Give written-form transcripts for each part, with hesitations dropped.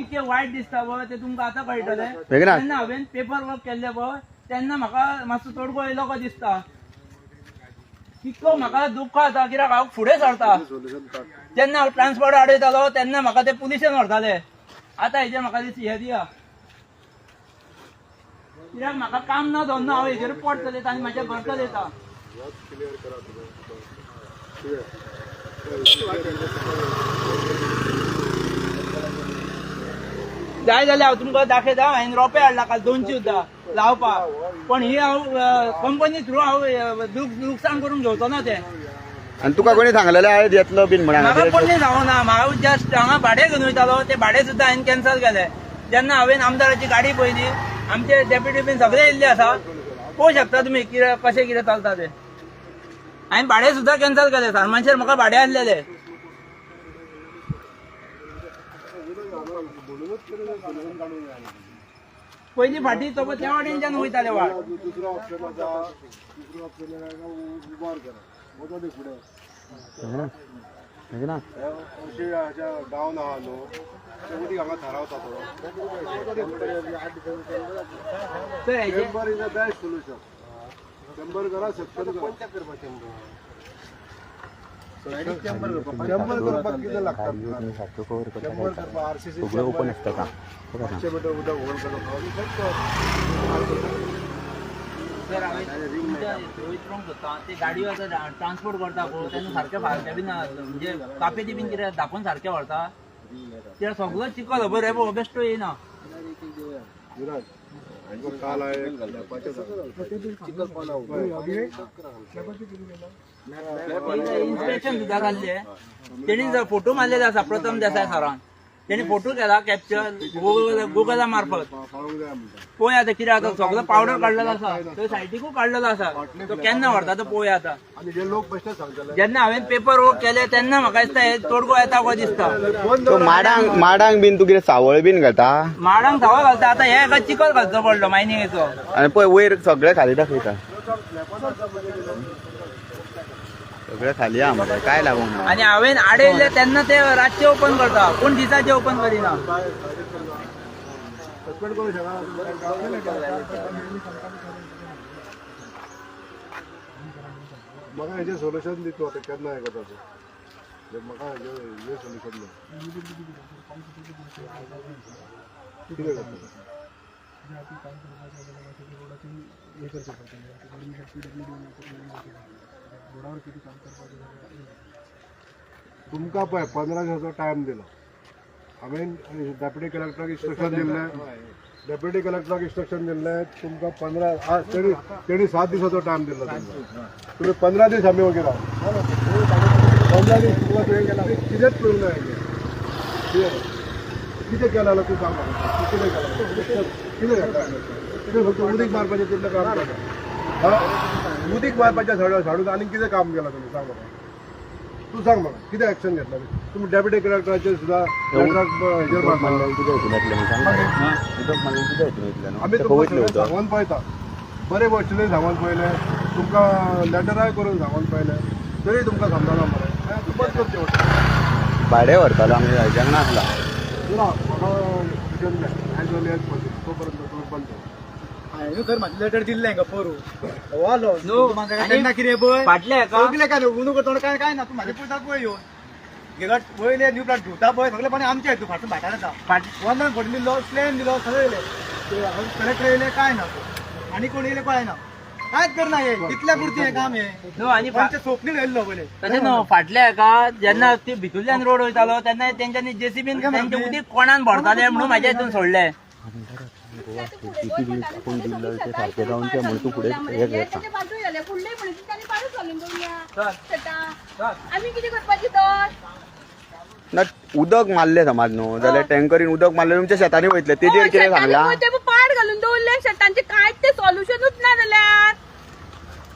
इतके वाईट दिसता पळय ते तुमकां आतां कळटलें. तेन्ना हांवें पेपर वर्क केल्ले पळय तेन्ना म्हाका मातसो तोडगो येयलो को दिसता. कितको म्हाका दुख्ख जाता कित्याक हांव फुडें सरता. जेन्ना हांव ट्रान्सपोर्ट आडयतालो तेन्ना म्हाका ते पुलिशेन व्हरताले. आतां हेजेर म्हाका हे दिया कित्याक म्हाका काम ना धंदो हांव हेजेर पोट चलयता आनी म्हाजें घर चलयता. जाय जाल्यार हांव तुमकां दाखयता. हांवें रोंपे हाडला काल 200 सुद्दां लावपाक. पण ही हांव कंपनी थ्रू हांव लुकसाण करून घेवचो ना ते. आणि तुका कोणी सांगलेले आयज येतलो बीन म्हणून? म्हाका कोणी सांगूना. म्हाका जस्ट हांगा भाडे घेवन वयतालो ते भाडे सुद्दां हांवें कॅन्सल केले. जेन्ना हांवें आमदाराची गाडी पळयली आमचे डेप्युटी बीन सगळे येयल्ले आसा. पळोवंक शकता तुमी कशें कितें चलता ते. हांवें भाडे सुद्दां कॅन्सल केले. सारमानशेर म्हाका भाडे आसलेले. पयलीं फाटीं तो त्या वाटेनच्यान वयताले वाट. गांव ना न्हू उदीक हांगा थारावता chamber is the best solution. Chamber करा सक्सेस चेंबर करपाक कितें लागता? चेंबर करपाक आरसीसी ओपन आसता का 500 मीटर उदक होल ते गाडयो आतां ट्रान्सपोर्ट करता पळय तेन्ना सारके फारके बीन म्हणजे कापेची बीन कितें धापून सारके व्हरता. ते सगळो चिकल खबर रे पळय बेश्टो येयना. काल इन्स्पेक्शन सुद्दां जाल्ले. तेणी फोटो मारलेले आसा प्रथम देसाय सरान. तेणी फोटो केला कॅप्चर गुगला मार्फत. पळोवया आतां कितें आतां सगळो पावडर काडलेलो आसा तो सायडीकूय काडलेलो आसा. तो केन्ना व्हरता तो पळोवया आतां. जेन्ना हांवें पेपर वर्क केले तेन्ना म्हाका दिसता हे तोडगो येता को दिसता. माडांक बीन तू कितें सावळ बीन घालता? माडांक सावळ घालता. आतां हे एका चिकल घालचो पडलो मायनिंगेचो. आनी पळय वयर सगळे खाली दाखयता. सगळे खाली आहा मरे काय लागूंक ना. आनी हांवें आडयले तेन्ना ते रातचे ओपन करता पूण दिसाचे ओपन करिना. म्हाका हेजें सोल्युशन दितलो आतां केन्ना हें करता तें. म्हाका हेजें सोल्युशन कितें करता तुमकां पळय 15 दिसाचो टायम दिलो. हांवें डेप्युटी कलेक्टराक इन्स्ट्रक्शन दिल्लें. डेप्युटी कलेक्टराक इन्स्ट्रक्शन दिल्लें तुमकां 15 तेणी 7 दिसाचो टायम दिल्लो तुमकां. तुमी 15 दीस आमी वगैरे राव 15 दीस तुमकां तुवें केला कितेंच करूंक ना हेजें. कितें केलां तूं सांग म्हाका. कितें केलां कितें फक्त उदीक मारपाचें तितलें काम केलें. उदीक मारपाच्या झाडून आनी कितें काम केलां तुमी सांग म्हाका. तू सांग म्हाका कितें एक्शन घेतला तुमी डेप्युटी कलेक्टराचेर सुद्दां आमी तुमकां सांगून पळयता. बरे भशेन सांगून पळयलें तुमकां लेटराय करून सांगून पळयलें तरी तुमकां समजना मरे. तूं बंद करचें पडटा. भाडे व्हरतालो आमी हाज्याक नासला. तोपर्यंत तुमी बंद कर. तर म्हाका लेटर दिल्लें हांगा पोरू वालो न्हू कितें पळय फाटले सगळे काय उनो करता काय ना तूं म्हाजे पळयता पळय येवन घेगाट पळयले न्यू प्लाट धुता पळय सगळे पाणी आमचे तूं फाटून भाटार येता. वंदान फोटो दिल्लो प्लेन दिलो सगळे येयले कलेक्टर येयले काय ना आनी कोण येयले कळना कांयच करना. हे कितल्या पुरती हें काम हें न्हू आनी सोपणीन येयल्लो पयले तशें न्हू फाटल्या हेका जेन्ना ती भितुरल्यान रोड वयतालो तेन्ना तेंच्यांनी जेसीबीन तेंचे उदीक कोणान भरताले म्हणून म्हाज्या हितून सोडले. सारखे जाऊन ते म्हणून तू पुढे हे घेता. ना उदक मारले समज न्हू जाल्यार टँकरीन उदक मारले तुमच्या शेतांनी वयतले तेजेर कितें सांगला? पाड घालून दवरले शेतांचे कांयच ते सोल्युशनूच ना जाल्यार.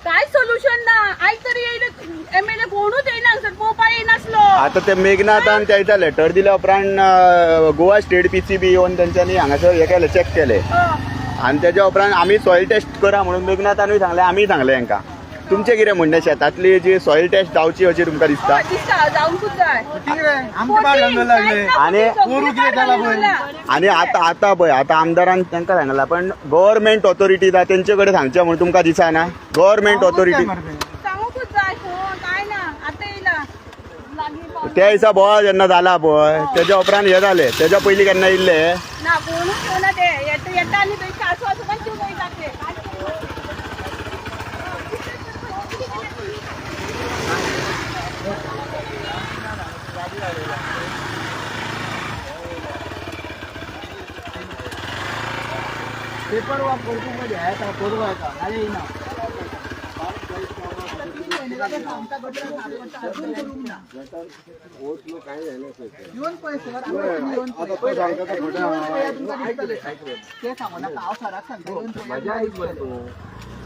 काय सोल्युशन ना. आयज तरी येयले एमएलए कोणूच येयना हांगसर पळोवपाक येयनासलो. आता ते मेघनाथान त्या लेटर दिल्या उपरांत गोवा स्टेट पीसीबी येवन तेंच्यांनी हांगासर हे केले चॅक केले. आणि त्याच्या उपरांत आमी सॉयल टेस्ट करा म्हणून मेघनाथानूय सांगले आमी सांगले हांकां तुमचे कितें म्हणणें शेतांतली जी सॉयल टेस्ट जावची अशी तुमकां दिसता? दिसता जावंकूच जाय. ठीक आहे आमचे बाळ घालून लागले आणि आणि आता पळय आता आमदारान तांकां सांगला पण गव्हर्मेंट ऑथॉरिटी आसा तेंचे कडेन सांगचें म्हणून तुमकां दिसना? गव्हर्मेंट ऑथॉरिटी सांगूकूच जाय काय ना आता येयला लागीं पावस. त्या दिसा बोवाळ जेन्ना जाला पळय तेज्या उपरांत हे जालें, तेज्या पयलीं केन्ना येयल्ले? ना कोणूच येवना ते येता आनी थंय सासू आसू पण तूं वयता ते. पेपर वा कोर्टू मध्ये आहे कोरवा आहे का अरे ना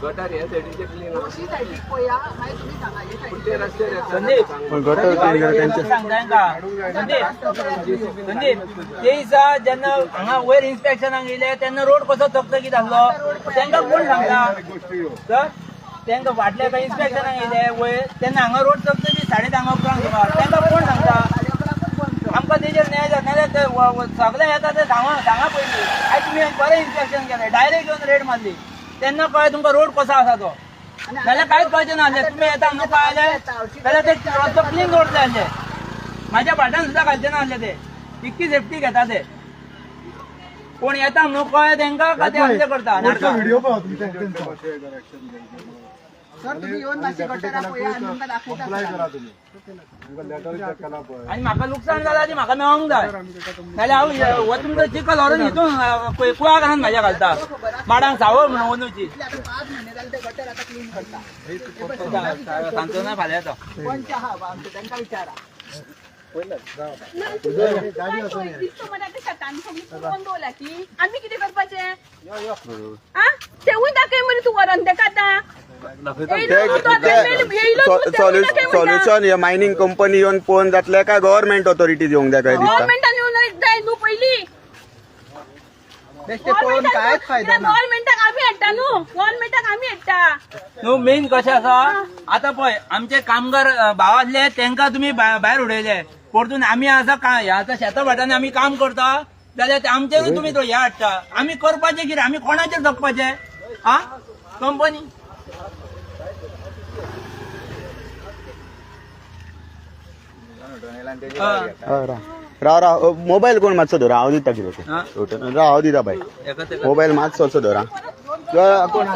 गटार ह्या सायडीचे क्लीन संदीप ते दिसा जेन्ना हांगा वयर इन्स्पेक्शनाक येयले तेन्ना रोड कसो चकचकीत आसलो तेंका कोण सांगता? तर तेंका फाटल्या काय इन्स्पेक्शनाक येयले वयर तेन्ना हांगा रोड चकचकीत 10:30 उपरांत सुमार तेंका कोण सांगता? आमकां तेजेर न्याय जाता नाल्यार सगळे येता ते सांगा पयलीं आयज तुमी बरें इन्स्पेक्शन केलें डायरेक्ट येवन रेड मारली तेन्ना कळ्ळें तुमकां रोड कसो आसा तो. जाल्यार कांयच कळचें नासलें तुमी येता न्हू कळ्ळें जाल्यार ते रस्तो क्लीन रोड जाय आसले. म्हाज्या फाटान सुद्दां घालचे नासले ते इतकी सेफ्टी घेता ते. कोण येता न्हू कळ्ळें तेंका काय ते आमचे करता नाटकां. व्हिडिओ पळय तुमच्या सर तुम्ही येऊन मातशी गटारा पळया आनी तुमकां दाखयता आनी म्हाका लुकसाण जालां ती म्हाका मेळोंक जाय नाल्यार हांव हो तुमचो चिकल व्हरून हितून कुळा घालून म्हाज्या घालता माडांक सावळ म्हणून अंदूची 5 महिने जाले ते गटर आता क्लीन करता. सांगतो ना फाल्यां येता. पंच आहा आमचे तांकां विचारा. बोला की आम्ही किती करपाचे तेवूय दाखय मरे तू वरण ते खाता सॉल्युशन हे मायनिंग कंपनी येवन पळोवन जातले काय गव्हर्मेंट ऑथॉरिटीज येवंक जाय काय दिसता? गव्हर्मेंटान येऊन जाय न्हू पयली गव्हर्मेंटाक आम्ही हाडटा न्हू गव्हर्मेंटाक आम्ही हाडटा न्हू मेन कशें आसा आतां पळय आमचे कामगार भाव आसले तेंकां तुमी भायर उडयले परतून आमी आसा काय आतां शेता भाटांनी आमी काम करता जाल्यार ते आमचेरूय तुमी तो हे हाडटा आमी करपाचें कितें आमी कोणाचेर जगपाचें आ कंपनी राव मोबाईल कोण मातसो धरा हांव दिता कितें राव हांव दिता बाय मोबाईल मातसो असो धरा कोण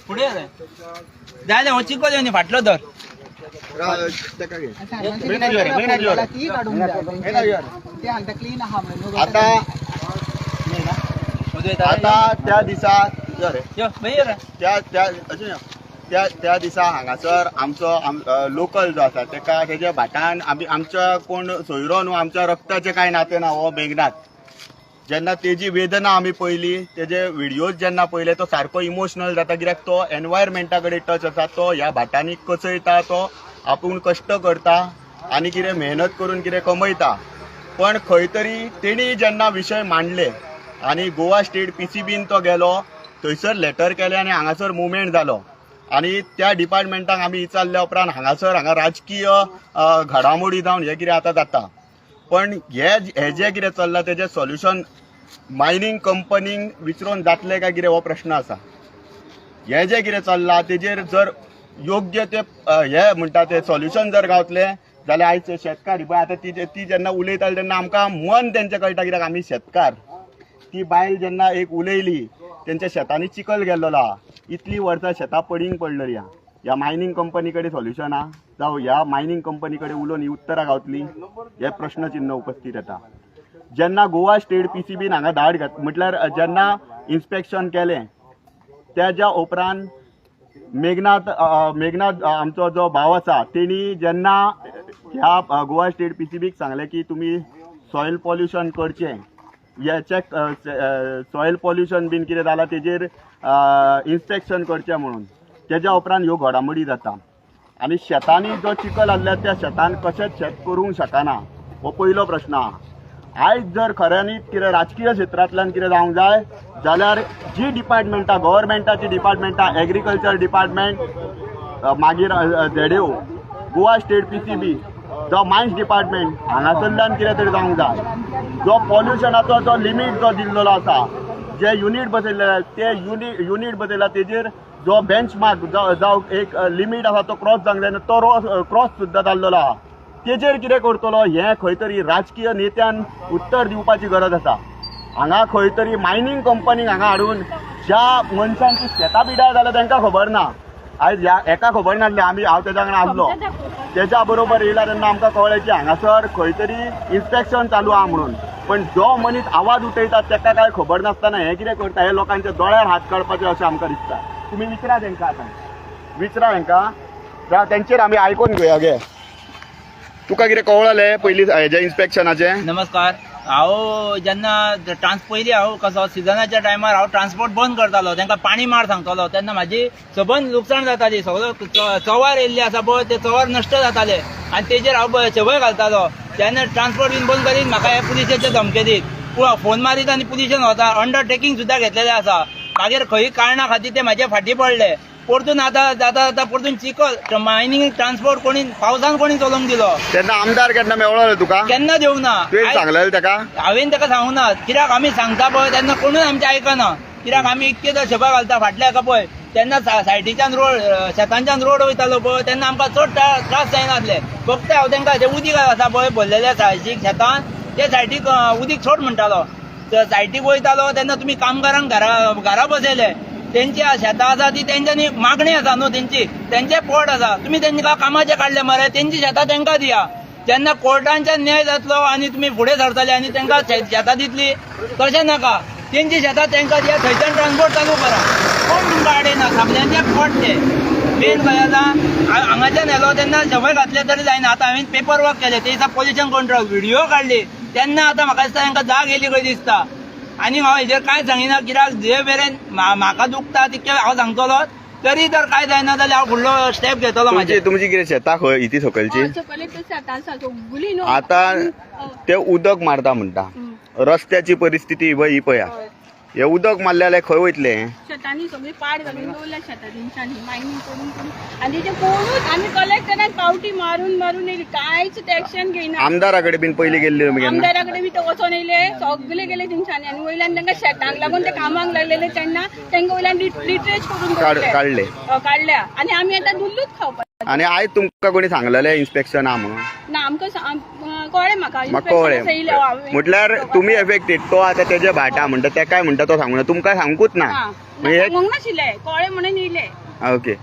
फुडें जाय हो चिको न्ही फाटलो धर आता त्या दिसा त्या दिसा हांगासर आमचो लोकल जो आसा तेका तेज्या भाटान आमच्या कोण सोयरो न्हू आमच्या रक्ताचे कांय नातें ना हो मेघनाथ जेन्ना तेजी वेदना आमी पळयली तेजे व्हिडियोज जेन्ना पळयले तो सारको इमोशनल जाता कित्याक तो एनवायरमेंटा कडेन टच आसा तो ह्या भाटांनी कचयता तो आपूण कश्ट करता आनी कितें मेहनत करून कितें कमयता पण खंय तरी तेणी जेन्ना विशय मांडले आनी गोवा स्टेट PCBन तो गेलो थंयसर लेटर केलें आनी हांगासर मुवमेंट जालो आनी त्या डिपार्टमेंटाक आमी विचारल्या उपरांत हांगा राजकीय घडामोडी जावन हें कितें आतां जाता पण हे जे कितें चल्लां तेजें सॉल्युशन मायनिंग कंपनीक विचारून जातलें काय कितें हो प्रश्न आसा. हें जें कितें चल्लां तेजेर जर योग्य ते हे म्हणटा ते सॉल्युशन जर गावतलें जाल्यार आयज शेतकार पळय आतां ती जेन्ना उलयताली तेन्ना आमकां मन तेंचें कळटा कित्याक आमी शेतकार. ती बायल जेन्ना एक उलयली तेंच्या शेतांनी चिखल गेल्लो आहा इतली वर्सां शेतां पडींग पडलेली आहा ह्या मायनिंग कंपनी कडेन सॉल्युशन आहा जावं ह्या मायनिंग कंपनी कडेन उलोवन ही उत्तरां गावतली हे प्रश्नचिन्ह उपस्थित येता. जेन्ना गोवा स्टेट PCBन हांगा धाड म्हटल्यार जेन्ना इन्स्पेक्शन केलें तेज्या उपरांत मेघनाथ आमचो जो भाव आसा तेणी जेन्ना ह्या गोवा स्टेट PCBक सांगलें की तुमी सॉयल पॉल्युशन करचें हेचे सॉयल पॉल्युशन बीन कितें जालां तेजेर इन्स्पेक्शन करचें म्हणून तेज्या उपरांत ह्यो घडामोडी जाता आनी शेतांनी जो चिखल आसल्या त्या शेतान कशेंच शेत करूंक शकना हो पयलो प्रश्न आहा. आयज जर खऱ्यांनीच कितें राजकीय क्षेत्रांतल्यान कितें जावंक जाय जाल्यार जी डिपार्टमेंटां गव्हर्मेंटाची डिपार्टमेंटां एग्रीकल्चर डिपार्टमेंट मागीर ZAO गोवा स्टेट PCB जो मायन्स डिपार्टमेंट हांगासरल्यान कितें तरी जावंक जाय. जो पॉल्युशनाचो जो लिमीट जो दिल्लो आसा जे युनिट बसयल्ले ते युनिट बसयला तेजेर जो बेंचमार्क जावं एक लिमीट आसा तो क्रॉस जावंक जायना तो क्रॉस सुद्दां जाल्लो आहा. तेजेर कितें करतलो हें खंय तरी राजकीय नेत्यान उत्तर दिवपाची गरज आसा. हांगा खंय तरी मायनींग कंपनीक हांगा हाडून ज्या मनशांची शेतां पिड्यार जाल्या तांकां खबर ना. आयज ह्या एका खबर नासलें हांव तेज्या वांगडा आसलो तेच्या बरोबर येयल्यार तेन्ना आमकां कळ्ळें की हांगासर खंय तरी इन्स्पेक्शन चालू आहा म्हणून. पण जो मनीस आवाज उठयता ताका काय खबर नासतना हें कितें करता हे लोकांच्या दोळ्यार हात काडपाचें अशें आमकां दिसता. तुमी विचारा तांकां आतां विचारा तांकां तेंचेर आमी आयकून घेवया गे. तुका कितें कळलें पयलीं हेजें इन्स्पेक्शनाचें? नमस्कार. हांव जेन्ना पयलीं हांव कसो सिजनाच्या टायमार हांव ट्रान्सपोर्ट बंद करतालो तांकां पाणी मार सांगतालो तेन्ना म्हाजी सबंद लुकसाण जाताली. सगळो चवार येयल्ले आसा पळय ते चवार नश्ट जाताले आनी तेजेर हांव छवय घालतालो. तेन्ना ट्रान्सपोर्ट बीन बंद करीत म्हाका हे पुलिशेचे धमके दीत फोन मारीत आनी पुलिशेन वता अंडरटेकिंग सुद्दां घेतलेलें आसा. मागीर खंय कारणां खातीर ते म्हाजे फाटी पडले. परतून आतां जाता परतून चिखल मायनींग ट्रान्सपोर्ट कोणी पावसान कोणी चलोवंक दिलो. तेन्ना आमदार केन्ना मेवलो तुका? केन्ना देवंक ना. तुवें सांगलेलें ताका? हांवें ताका सांगूंक ना. कित्याक आमी सांगता पळय तेन्ना कोणूच आमचें आयकना. कित्याक आमी इतके जर शबा घालता फाटल्या हाका पळय तेन्ना सायडीच्यान रोड शेतांच्यान रोड वयतालो पळय तेन्ना आमकां चड त्रास जायनासले. फक्त हांव तांकां तें उदीक आसा पळय भरलेल्या सायडीक शेतान ते सायडीक उदीक सोड म्हणटालो. सायडीक वयतालो तेन्ना तुमी कामगारांक घरा बसयले. तेंची शेतां आसा ती तेंच्यांनी मागणी आसा न्हू तेंचे पोट आसा. तुमी तेंकां कामाचे काडले मरे तेंची शेतां तेंकां दिया. जेन्ना कोर्टांच्यान न्याय जातलो आनी तुमी फुडें सरतले आनी तेंकां शेतां दितली तशें नाका. तेंची शेतां तेंकां दिया थंयच्यान ट्रान्सपोर्ट चालू करा. कोण तुमकां आडयना आपल्याचे पोट ते मेन काय आसा. हांगाच्यान येलो तेन्ना सवय घातले तरी जायना. आतां हांवें पेपर वर्क केले ते दिसा पोल्युशन कंट्रोल व्हिडिओ काडली तेन्ना आतां म्हाका दिसता तांकां जाग येयली कशी दिसता. आनी हांव हेजेर कांय सांगिना कित्याक जे मेरेन म्हाका दुखता तितके हांव सांगतलो. तरी जर काय जायना जाल्यार हांव फुडलो स्टेप घेतलो. तुमची कितें शेतां खंय इती सकयलची? आतां ते उदक मारता म्हणटा रस्त्याची परिस्थिती ही पळया. हे उदक मारले जाल्यार खंय वयतले? शेतांनी सगळी पाड घालून दवरल्या शेतां तेंच्यांनी मायनींग करून आनी ते कोणूच आमी कलेक्टरान पावटी मारून येयली कांयच एक्शन घेयना. आमदारा कडेन बीन पयलीं गेल्ले? आमदारा कडेन बी ते वचोन येयले सगळे गेले तेंच्यांनी आनी वयल्यान तांकां शेतांक लागून ते कामाक लागलेले तेन्ना तांकां वयल्यान रिट्रेच करून काडल्या आनी आमी आतां दुल्लूच खावपाक. आनी आयज तुमकां कोणी सांगलेलें इन्स्पेक्शन आहा म्हणून? ना आमकां कळ्ळें म्हाका म्हटल्यार तुमी एफेक्टेड तो आतां तेजे भाटा म्हणटा ते काय म्हणटा तो सांगूना तुमकां सांगूच ना? सांगूंक नाशिल्लें कळ्ळें म्हणून येयले. ओके.